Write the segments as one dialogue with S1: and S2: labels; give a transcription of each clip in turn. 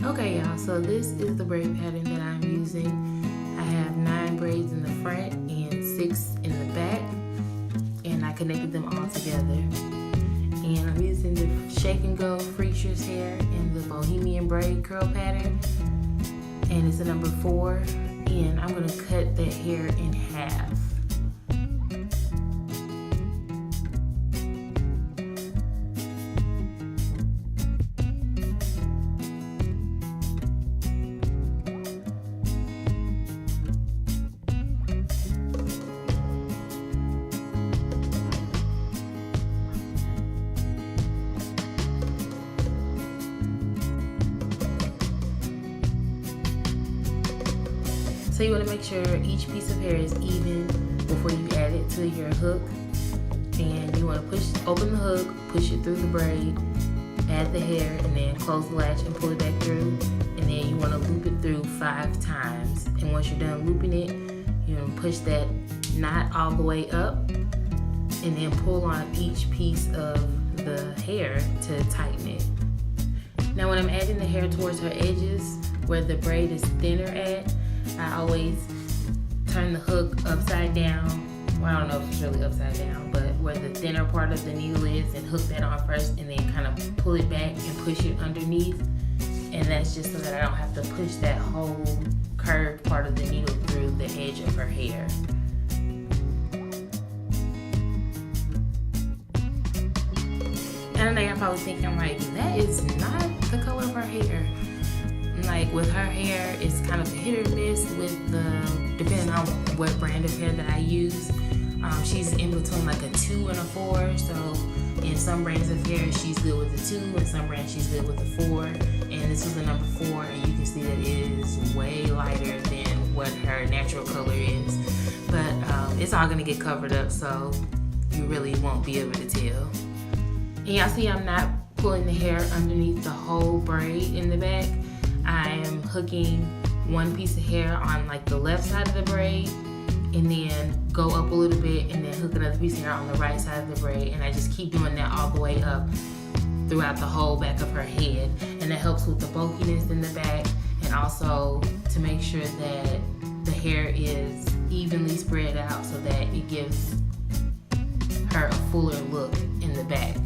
S1: Okay, y'all, so this is the braid pattern that I'm using. I have 9 braids in the front and 6 in the back, and I connected them all together. And I'm using the Shake and Go Freetress hair in the Bohemian braid curl pattern, and it's a number 4, and I'm going to cut that hair in half. So you want to make sure each piece of hair is even before you add it to your hook. And you want to open the hook, push it through the braid, add the hair, and then close the latch and pull it back through. And then you want to loop it through 5 times. And once you're done looping it, you're going to push that knot all the way up and then pull on each piece of the hair to tighten it. Now when I'm adding the hair towards her edges, where the braid is thinner at, I always turn the hook upside down. Well, I don't know if it's really upside down, but where the thinner part of the needle is, and hook that on first and then kind of pull it back and push it underneath. And that's just so that I don't have to push that whole curved part of the needle through the edge of her hair. And I know you're probably thinking, like, that is not the color of her hair. Like with her hair, it's kind of a hit or miss with depending on what brand of hair that I use. She's in between like a 2 and a 4. So in some brands of hair, she's good with a 2, and some brands she's good with a 4. And this is the number 4, and you can see that it is way lighter than what her natural color is. But it's all gonna get covered up, so you really won't be able to tell. And y'all see I'm not pulling the hair underneath the whole braid in the back. I am hooking one piece of hair on like the left side of the braid, and then go up a little bit and then hook another piece of hair on the right side of the braid, and I just keep doing that all the way up throughout the whole back of her head. And that helps with the bulkiness in the back, and also to make sure that the hair is evenly spread out so that it gives her a fuller look in the back.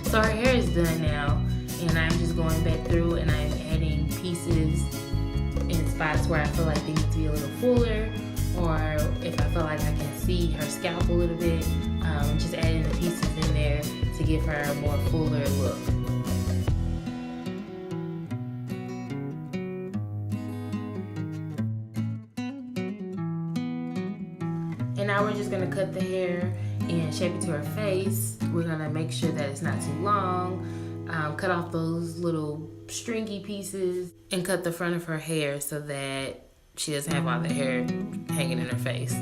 S1: So her hair is done now, and I'm just going back through and I'm adding pieces in spots where I feel like they need to be a little fuller, or if I feel like I can see her scalp a little bit, just adding the pieces in there to give her a more fuller look. And now we're just gonna cut the hair and shape it to her face. We're gonna make sure that it's not too long. Cut off those little stringy pieces and cut the front of her hair so that she doesn't have all the hair hanging in her face.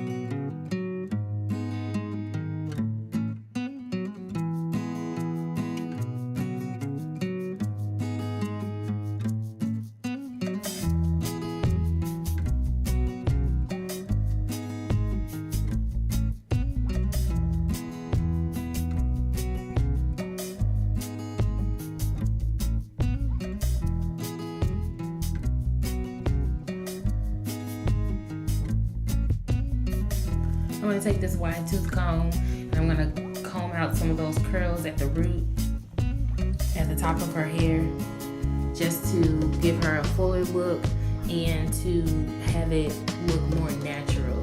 S1: I'm going to take this wide tooth comb and I'm going to comb out some of those curls at the root, at the top of her hair, just to give her a fuller look and to have it look more natural.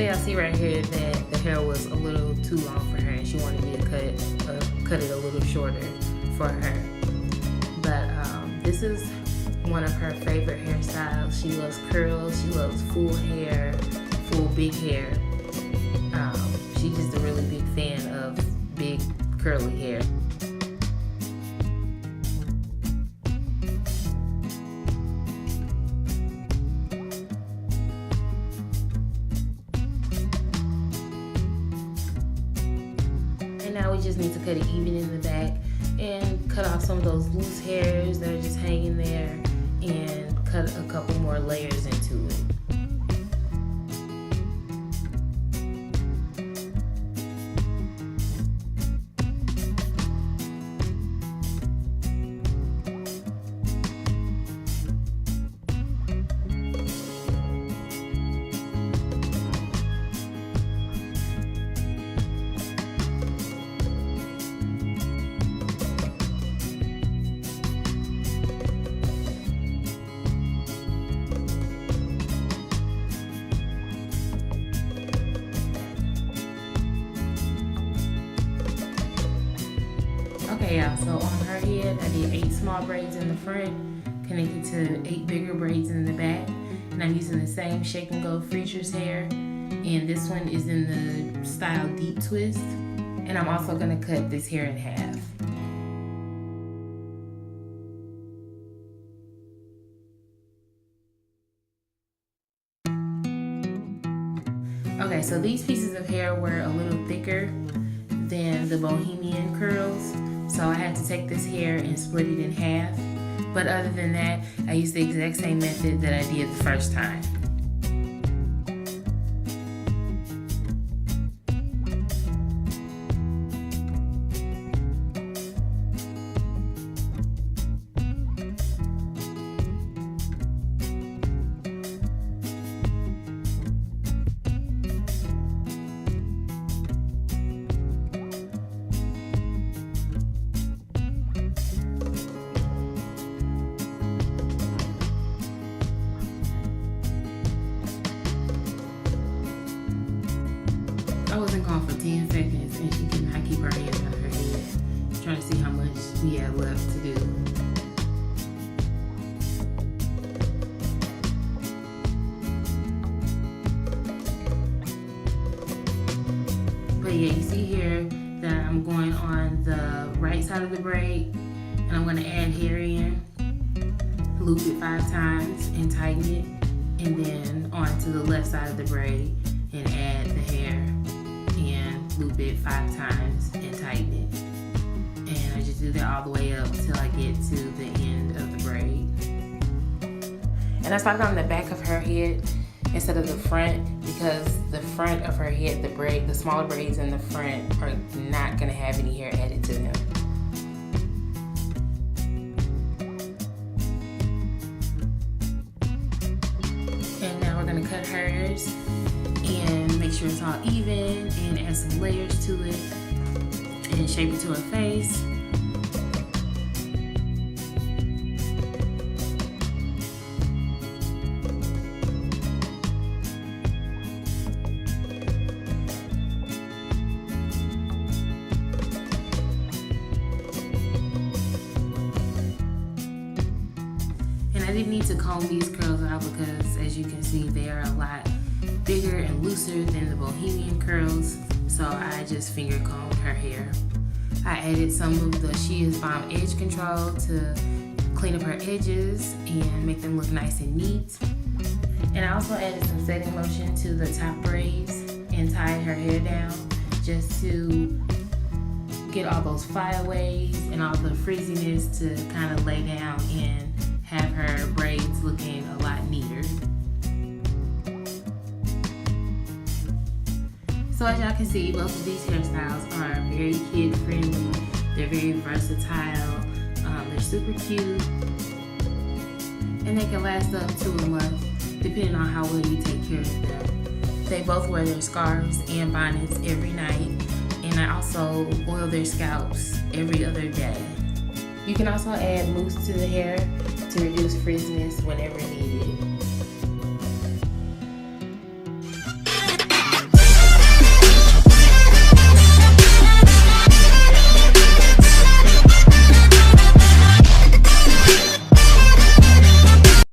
S1: So y'all see right here that the hair was a little too long for her and she wanted me to cut it a little shorter for her. But this is one of her favorite hairstyles. She loves curls, she loves full hair, full big hair. She's just a really big fan of big curly hair. And now we just need to cut it even in the back and cut off some of those loose hairs that are just hanging there and cut a couple more layers into it. Okay, y'all, so on her head, I did 8 small braids in the front, connected to 8 bigger braids in the back. And I'm using the same Shake and Go Freetress hair. And this one is in the style Deep Twist. And I'm also gonna cut this hair in half. Okay, so these pieces of hair were a little thicker than the bohemian curls. So I had to take this hair and split it in half. But other than that, I used the exact same method that I did the first time. I wasn't gone for 10 seconds and she could not keep her hands out of her head. Trying to see how much we had left to do. But yeah, you see here that I'm going on the right side of the braid and I'm gonna add hair in, loop it 5 times and tighten it, and then onto the left side of the braid and add the hair and loop it 5 times and tighten it. And I just do that all the way up till I get to the end of the braid. And I started on the back of her head instead of the front because the front of her head, the smaller braids in the front are not gonna have any hair added to them. And now we're gonna cut hers and make sure it's all even and add some layers to it and shape it to her face. And I didn't need to comb these curls out because, as you can see, they are a lot bigger and looser than the bohemian curls, so I just finger combed her hair. I added some of the She Is Bomb edge control to clean up her edges and make them look nice and neat. And I also added some setting lotion to the top braids and tied her hair down just to get all those flyaways and all the frizziness to kind of lay down and have her braids looking a lot neater. So as y'all can see, both of these hairstyles are very kid friendly. They're very versatile. They're super cute. And they can last up to a month depending on how well you take care of them. They both wear their scarves and bonnets every night. And I also oil their scalps every other day. You can also add mousse to the hair to reduce frizziness whenever needed.